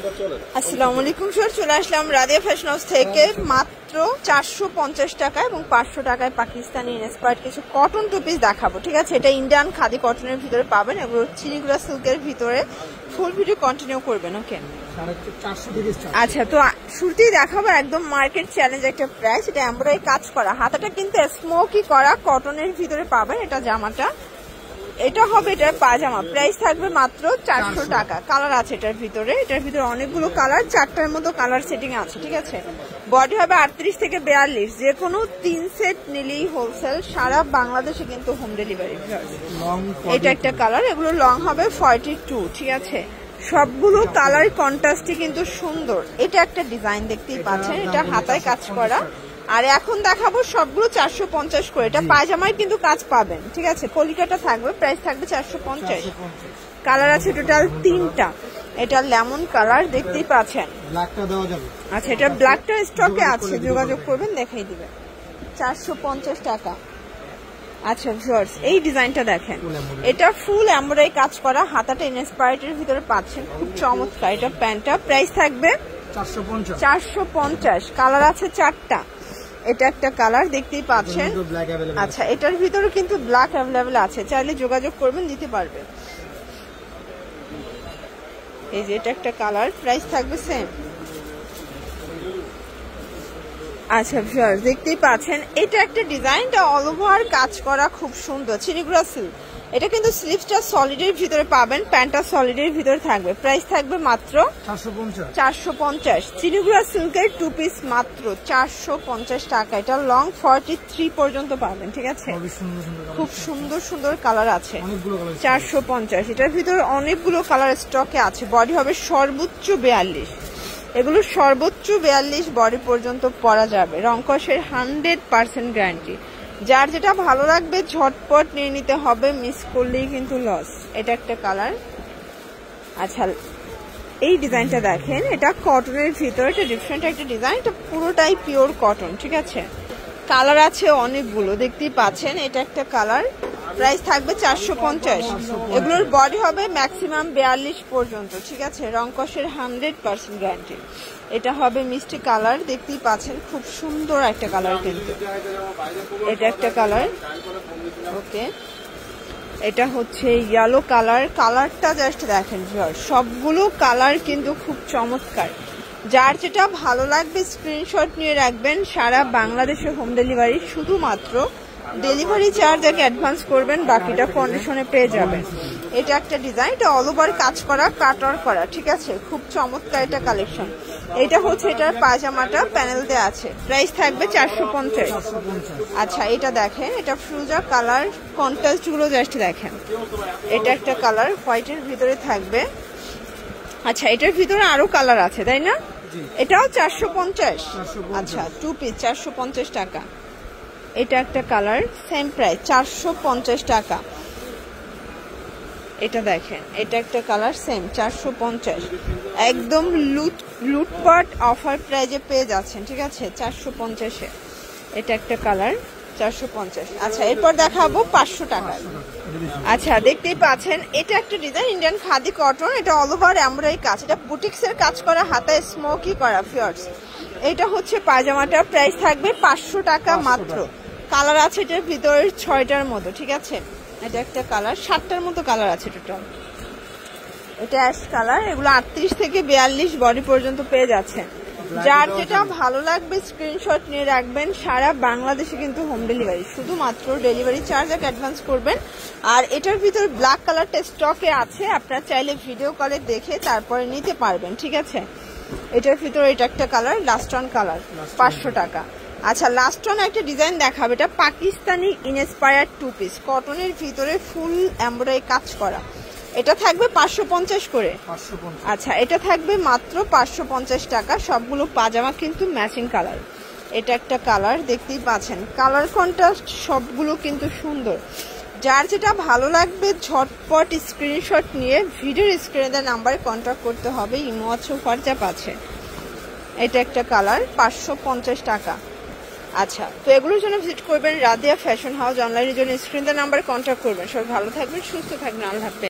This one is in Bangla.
আসসালামু আলাইকুম স্যার, চলে আসলাম রাদিয়া ফ্যাশন হাউস থেকে মাত্র 450 টাকা এবং 500 টাকায় পাকিস্তানি ইন্সপায়ার্ড কিছু কটন টু পিস দেখাবো। ঠিক আছে, এটা ইন্ডিয়ান খাদি কটনের ভিতরে পাবেন, এগুলো চিনিগুলা সিল্কের ভিতরে। ফুল ভিডিও কন্টিনিউ করবেন। ওকে, আচ্ছা, তো শুরুতেই দেখাবো একদম মার্কেট চ্যালেঞ্জ একটা প্রাইস। এটা এমব্রয়ডারি কাজ করা, হাতাটা কিন্তু স্মোকি করা কটনের ভিতরে পাবেন। এটা জামাটা, এটা হবে এটার পাজামা। প্রাইস থাকবে মাত্র 400 টাকা। কালার আছে এটার ভিতরে অনেকগুলো কালার, 4টার মতো কালার সেটিং আছে। ঠিক আছে, বডি হবে 38 থেকে 42, যে কোনো 3 সেট নিলেই হোলসেল, সারা বাংলাদেশে কিন্তু হোম ডেলিভারি। এটা একটা কালার, এগুলো লং হবে 42। ঠিক আছে, সবগুলো কালার কন্ট্রাস্টই কিন্তু সুন্দর। এটা একটা ডিজাইন দেখতেই পাচ্ছেন, এটা হাতায় কাজ করা। আর এখন দেখাবো সবগুলো 450 করে। এটা পায়জামায় কিন্তু কাজ পাবেন। ঠিক আছে, কলিকাটা থাকবে, প্রাইস থাকবে 450। কালার আছে টোটাল 3টা। এটা লেমন কালার দেখতেই পাচ্ছেন। আচ্ছা, এটা ব্ল্যাকটা স্টকে আছে, যোগাযোগ করবেন, দেখাই দিবে। 450 টাকা। আচ্ছা ভিউয়ার্স, এই ডিজাইনটা দেখেন, এটা ফুল এমব্রয়ডারি কাজ করা, হাতাটা ইন্সপায়ার্ডের ভিতরে পাচ্ছেন, খুব চমৎকার। এটা প্যান্টটা, প্রাইস থাকবে 450। কালার আছে 4টা। এটা একটা কালার দেখতেই পাচ্ছেন। আচ্ছা, এটার ভিতরে কিন্তু ব্ল্যাক অ্যাভেলেবেল আছে, চাইলে যোগাযোগ করবেন, দিতে পারবে। এই যে এটা একটা কালার, প্রাইস থাকবে সেম। আচ্ছা ভিউয়ার্স, দেখতেই পাচ্ছেন, এটা একটা ডিজাইনটা অল ওভার কাজ করা, খুব সুন্দর। চিনিগুড়া সিল্ক, এটা কিন্তু স্লিভসটা সলিডের ভিতরে পাবেন, প্যান্টটা সলিডের ভিতরে থাকবে। প্রাইস থাকবে মাত্র 450। চিনিগুড়া সিল্কের 2 পিস মাত্র 450 টাকা। এটা লং 43 পর্যন্ত পাবেন। ঠিক আছে, খুব সুন্দর সুন্দর কালার আছে। 450, এটার ভিতরে অনেকগুলো কালার স্টকে আছে। বডি হবে সর্বোচ্চ 42, এগুলো সর্বোচ্চ 42 বডি পর্যন্ত পরা যাবে। রংকশের 100% গ্যারান্টি। যার যেটা ভালো লাগবে ঝটপট নিয়ে নিতে হবে, মিস করলেই কিন্তু লস। এটা একটা কালার। আচ্ছা, এই ডিজাইনটা দেখেন, এটা কটনের ভিতরে, এটা ডিফারেন্ট একটা ডিজাইন, এটা পুরোটাই পিওর কটন। ঠিক আছে, কালার আছে অনেকগুলো, দেখতেই পাচ্ছেন। এটা একটা কালার, প্রাইস থাকবে 450। এগুলোর বডি হবে ম্যাক্সিমাম 42 পর্যন্ত। ঠিক আছে, রংকশের 100% গ্যারান্টি। এটা হবে মিষ্টি কালার, দেখতেই পাচ্ছেন, খুব সুন্দর একটা কালার কিন্তু। এটা একটা কালার। ওকে, এটা হচ্ছে ইয়েলো কালার। কালারটা জাস্ট দেখেন, সবগুলো কালার কিন্তু খুব চমৎকার। যার যেটা ভালো লাগবে স্ক্রিনশট নিয়ে রাখবেন, সারা বাংলাদেশে হোম ডেলিভারি। শুধুমাত্র ডেলিভারি চার্জ আগে অ্যাডভান্স করবেন, বাকিটা কন্ডিশনে পেয়ে যাবেন। এটা একটা ডিজাইন, এটা অল ওভার কাজ করা, কাটার করা। ঠিক আছে, খুব চমৎকার এটা কালেকশন। এটা হচ্ছে এটার পায়জামাটা, প্যানেল দেওয়া আছে। প্রাইস থাকবে 450। আচ্ছা, এটা দেখেন, এটা ফ্রুজা কালার, কন্ট্রাস্ট গুলো জাস্ট দেখেন। এটা একটা কালার, হোয়াইটের ভিতরে থাকবে। আচ্ছা, এটার ভিতরে আরো কালার আছে, তাই না? এটাও 450। আচ্ছা, 2 পিস 450 টাকা। এটা একটা কালার, সেম প্রাইস 450 টাকা। এটা দেখেন, এটা একটা কালার, সেম 450। একদম লুটপাট অফার প্রাইজে পেয়ে যাচ্ছেন। ঠিক আছে, 450-এ। এটা একটা কালার, 450। আচ্ছা, এরপর দেখাবো 500 টাকা। আচ্ছা, দেখতেই পাচ্ছেন, এটা একটা ডিজাইন, ইন্ডিয়ান খাদি কটন, এটা অল ওভার এমব্রয়ডারি কাজ, এটা বুটিক্সের কাজ করা, হাতায় স্মোকি করা। ফিয়ার্স, এটা হচ্ছে পায়জামাটা, প্রাইস থাকবে 500 টাকা মাত্র। কালার আছে এটার ভিতরে 6টার মতো। ঠিক আছে, এটা একটা কালার, 7টার মতো কালার আছে টোটাল। এটা অ্যাশ কালার, এগুলো 38 থেকে 42 বডি পর্যন্ত পেয়ে যাচ্ছেন। যার যেটা ভালো লাগবে স্ক্রিনশট নিয়ে রাখবেন, সারা বাংলাদেশে কিন্তু হোম ডেলিভারি। শুধুমাত্র ডেলিভারি চার্জ আগে অ্যাডভান্স করবেন। আর এটার ভিতর ব্ল্যাক কালারটা স্টকে আছে, আপনারা চাইলে ভিডিও কলে দেখে তারপরে নিতে পারবেন। ঠিক আছে, এটার ভিতরে এটা একটা কালার, লাস্ট অন কালার, 500 টাকা। আচ্ছা, লাস্ট অন একটা ডিজাইন দেখাবে, এটা পাকিস্তানি ইন্সপায়ার্ড 2 পিস, কটনের ভিতরে ফুল এমব্রয়ডারি কাজ করা। এটা থাকবে 550 করে। আচ্ছা, এটা থাকবে মাত্র 550 টাকা। সবগুলো পাজামা কিন্তু ম্যাচিং কালার। এটা একটা কালার, দেখতেই পাচ্ছেন, কালার কন্ট্রাস্ট সবগুলো কিন্তু সুন্দর। যার যেটা ভালো লাগবে ঝটপট স্ক্রিনশট নিয়ে ভিডিওর স্ক্রিনে দেওয়া নাম্বারে কন্ট্যাক্ট করতে হবে। ইমো আছে, হোয়াটসঅ্যাপ আছে। এটা একটা কালার, 550 টাকা। আচ্ছা, তো এগুলোর জন্য ভিজিট করবেন রাদিয়া ফ্যাশন হাউস। অনলাইনের জন্য স্ক্রিনে দেওয়া নাম্বারে কন্ট্যাক্ট করবেন। সবাই ভালো থাকবেন, সুস্থ থাকবেন, আল্লাহ হাফেজ।